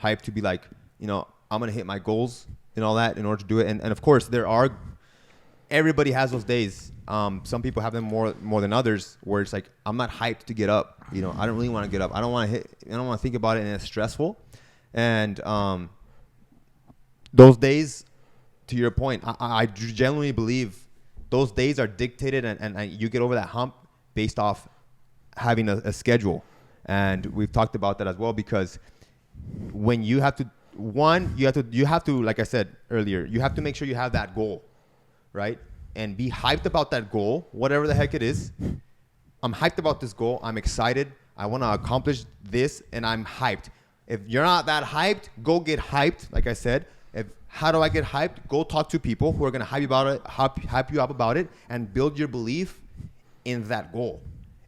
hyped to be like, I'm going to hit my goals and all that in order to do it. And of course, everybody has those days. Some people have them more than others where it's like, I'm not hyped to get up. I don't really want to get up. I don't want to think about it, and it's stressful. And those days, to your point, I genuinely believe those days are dictated and you get over that hump based off having a schedule. And we've talked about that as well, because when you have to, like I said earlier, you have to make sure you have that goal, right? And be hyped about that goal, whatever the heck it is. I'm hyped about this goal. I'm excited. I want to accomplish this, and I'm hyped. If you're not that hyped, go get hyped. Like I said, how do I get hyped? Go talk to people who are going to hype you up about it, and build your belief in that goal.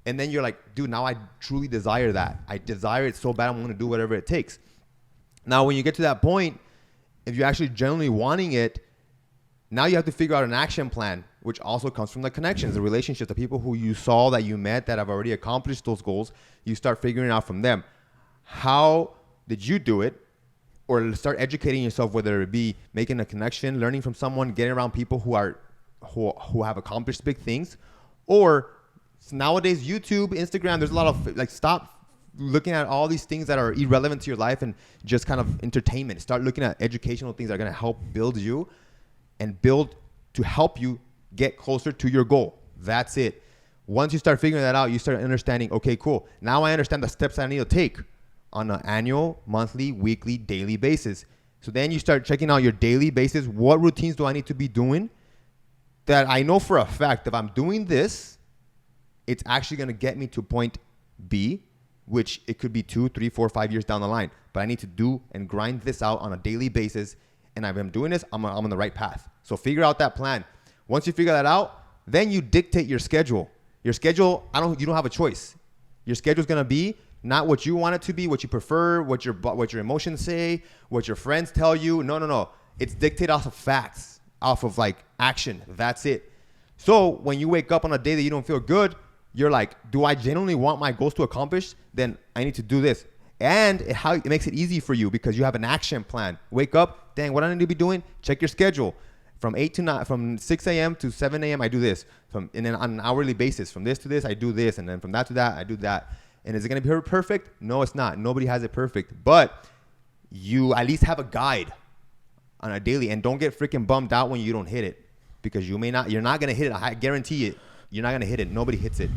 And then you're like, dude, now I truly desire that. I desire it so bad, I'm going to do whatever it takes. Now, when you get to that point, if you're actually genuinely wanting it, now you have to figure out an action plan, which also comes from the connections, the relationships, the people who you saw, that you met, that have already accomplished those goals. You start figuring out from them. How did you do it? Or start educating yourself, whether it be making a connection, learning from someone, getting around people who have accomplished big things. Or nowadays, YouTube, Instagram, there's a lot of, stop looking at all these things that are irrelevant to your life and just kind of entertainment. Start looking at educational things that are going to help build you and build to help you get closer to your goal. That's it. Once you start figuring that out, you start understanding, okay, cool. Now I understand the steps I need to take on an annual, monthly, weekly, daily basis. So then you start checking out your daily basis. What routines do I need to be doing that I know for a fact if I'm doing this, it's actually going to get me to point B, which it could be 2, 3, 4, 5 years down the line. But I need to do and grind this out on a daily basis. And if I'm doing this, I'm on the right path. So figure out that plan. Once you figure that out, then you dictate your schedule. Your schedule, you don't have a choice. Your schedule is going to be not what you want it to be, what you prefer, what your emotions say, what your friends tell you. No. It's dictated off of facts, off of action. That's it. So when you wake up on a day that you don't feel good, you're like, do I genuinely want my goals to accomplish? Then I need to do this. And it makes it easy for you because you have an action plan. Wake up, dang, what I need to be doing? Check your schedule. From 6 a.m. to 7 a.m. I do this. And then on an hourly basis, from this to this, I do this. And then from that to that, I do that. And is it going to be perfect? No, it's not. Nobody has it perfect. But you at least have a guide on a daily. And don't get freaking bummed out when you don't hit it. Because you're not going to hit it. I guarantee it. You're not going to hit it. Nobody hits it.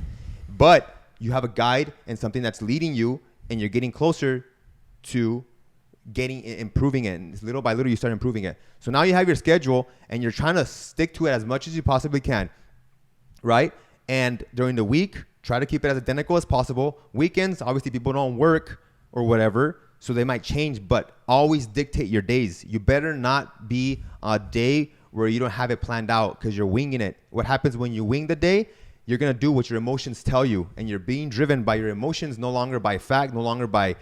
But you have a guide and something that's leading you. And you're getting closer to improving it. And little by little, you start improving it. So now you have your schedule. And you're trying to stick to it as much as you possibly can. Right? And during the week, try to keep it as identical as possible. Weekends, obviously people don't work or whatever, so they might change, but always dictate your days. You better not be a day where you don't have it planned out because you're winging it. What happens when you wing the day? You're going to do what your emotions tell you, and you're being driven by your emotions, no longer by fact, no longer by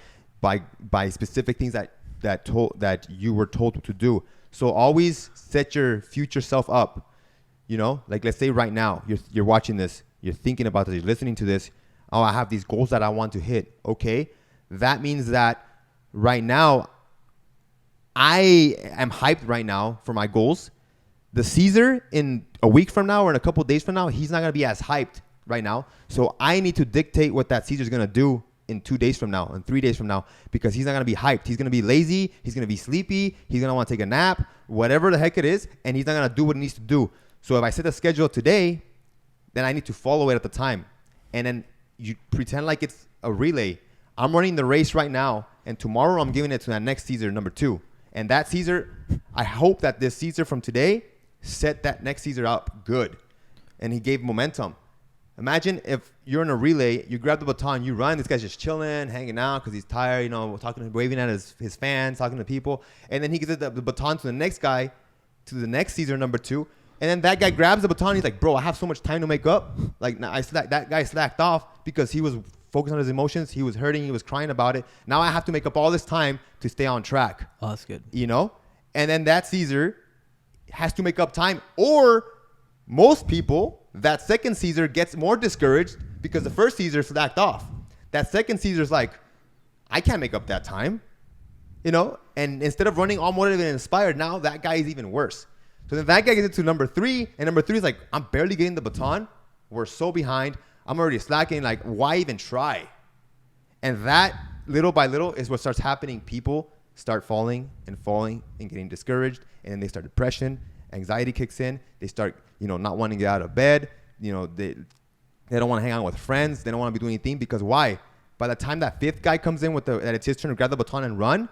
specific things that you were told to do. So always set your future self up. Let's say right now you're watching this. You're thinking about this, you're listening to this. Oh, I have these goals that I want to hit. Okay. That means that right now, I am hyped right now for my goals. The Caesar in a week from now or in a couple of days from now, he's not going to be as hyped right now. So I need to dictate what that Caesar is going to do in 2 days from now and 3 days from now, because he's not going to be hyped. He's going to be lazy. He's going to be sleepy. He's going to want to take a nap, whatever the heck it is. And he's not going to do what he needs to do. So if I set a schedule today, then I need to follow it at the time. And then you pretend like it's a relay. I'm running the race right now, and tomorrow I'm giving it to that next Caesar, number 2. And that Caesar, I hope that this Caesar from today set that next Caesar up good. And he gave momentum. Imagine if you're in a relay, you grab the baton, you run, this guy's just chilling, hanging out because he's tired, waving at his fans, talking to people. And then he gives the baton to the next guy, to the next Caesar, number 2. And then that guy grabs the baton. He's like, bro, I have so much time to make up. That guy slacked off because he was focused on his emotions. He was hurting. He was crying about it. Now I have to make up all this time to stay on track. Oh, that's good. And then that Caesar has to make up time. Or most people, that second Caesar gets more discouraged because the first Caesar slacked off. That second Caesar's like, I can't make up that time. you know, and instead of running all motivated and inspired, now that guy is even worse. So then that guy gets into number 3, and number 3 is like, I'm barely getting the baton. We're so behind. I'm already slacking. Like, why even try? And that, little by little, is what starts happening. People start falling and getting discouraged, and then they start depression. Anxiety kicks in. They start, not wanting to get out of bed. They don't want to hang out with friends. They don't want to be doing anything because why? By the time that 5th guy comes in that it's his turn to grab the baton and run,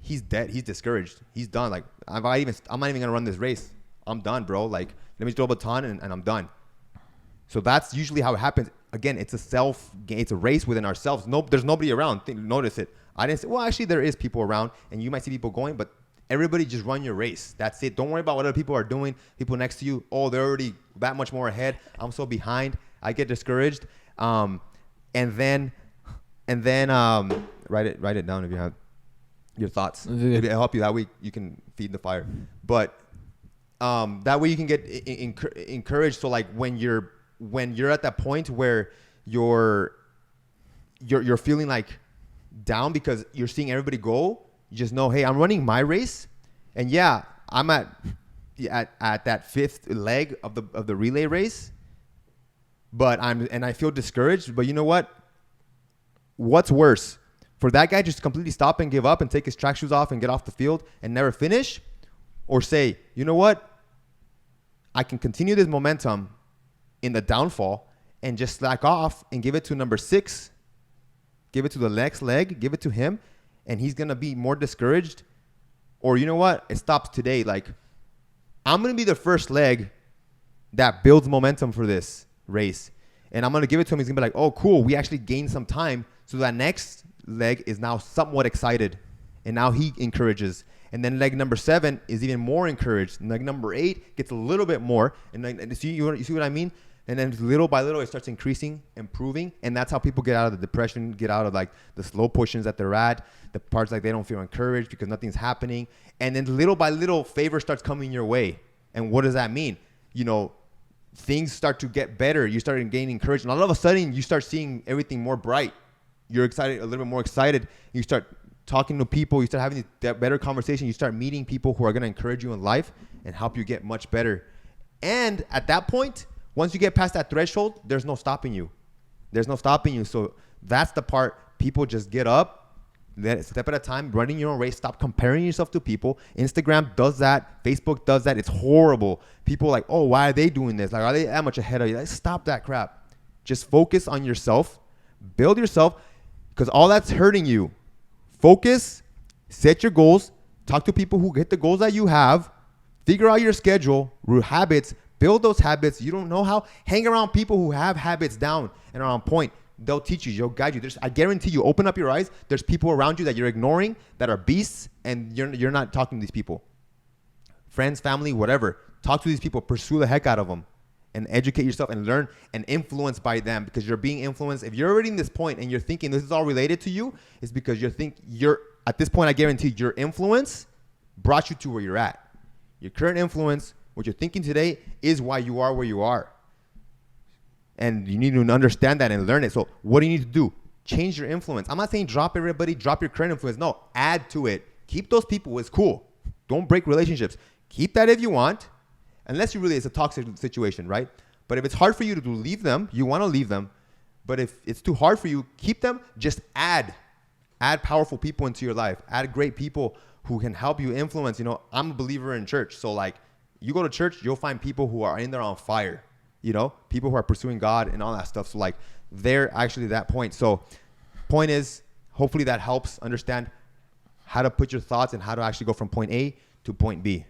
he's dead. He's discouraged. He's done. Like, I'm not even gonna run this race. I'm done, bro. Like, let me throw a baton and I'm done. So that's usually how it happens. Again, it's a race within ourselves. There's nobody around. Notice it. I didn't say, well, actually there is people around and you might see people going, but everybody just run your race. That's it. Don't worry about what other people are doing. People next to you, oh, they're already that much more ahead. I'm so behind. I get discouraged. And then write it down if you have your thoughts. It'll help you. That way you can feed the fire. But that way you can get encouraged. So like when you're at that point where you're feeling like down because you're seeing everybody go, you just know, hey, I'm running my race, and yeah, I'm at that 5th leg of the relay race, but I feel discouraged. But you know what? What's worse? For that guy just completely stop and give up and take his track shoes off and get off the field and never finish, or say, you know what? I can continue this momentum in the downfall and just slack off and give it to number 6, give it to the next leg, give it to him, and he's going to be more discouraged. Or you know what? It stops today. Like, I'm going to be the first leg that builds momentum for this race. And I'm going to give it to him. He's going to be like, oh, cool. We actually gained some time. So that next leg is now somewhat excited. And now he encourages. And then leg number 7 is even more encouraged. And leg number 8 gets a little bit more. And you see what I mean? And then little by little, it starts increasing, improving. And that's how people get out of the depression, get out of like the slow pushings that they're at, the parts like they don't feel encouraged because nothing's happening. And then little by little, favor starts coming your way. And what does that mean? Things start to get better. You start gaining encouragement. All of a sudden, you start seeing everything more bright. You're excited, a little bit more excited. You start talking to people. You start having that better conversation. You start meeting people who are going to encourage you in life and help you get much better. And at that point, once you get past that threshold, there's no stopping you. There's no stopping you. So that's the part. People just get up, let it step at a time, running your own race. Stop comparing yourself to people. Instagram does that. Facebook does that. It's horrible. People are like, oh, why are they doing this? Like, are they that much ahead of you? Like, stop that crap. Just focus on yourself. Build yourself, because all that's hurting you. Focus. Set your goals. Talk to people who get the goals that you have. Figure out your schedule, habits. Build those habits. You don't know how? Hang around people who have habits down and are on point. They'll teach you. They'll guide you. I guarantee you, open up your eyes. There's people around you that you're ignoring that are beasts, and you're not talking to these people. Friends, family, whatever. Talk to these people. Pursue the heck out of them and educate yourself and learn and influence by them, because you're being influenced. If you're already in this point and you're thinking this is all related to you, it's because you're at this point, I guarantee your influence brought you to where you're at. Your current influence, what you're thinking today, is why you are where you are. And you need to understand that and learn it. So what do you need to do? Change your influence. I'm not saying drop everybody, drop your current influence. No, add to it. Keep those people. It's cool. Don't break relationships. Keep that if you want, unless it's a toxic situation, right? But if it's hard for you to leave them, you want to leave them. But if it's too hard for you, keep them. Just add powerful people into your life. Add great people who can help you influence. I'm a believer in church. So like, you go to church, you'll find people who are in there on fire, people who are pursuing God and all that stuff. So like, they're actually that point. So point is, hopefully that helps understand how to put your thoughts and how to actually go from point A to point B.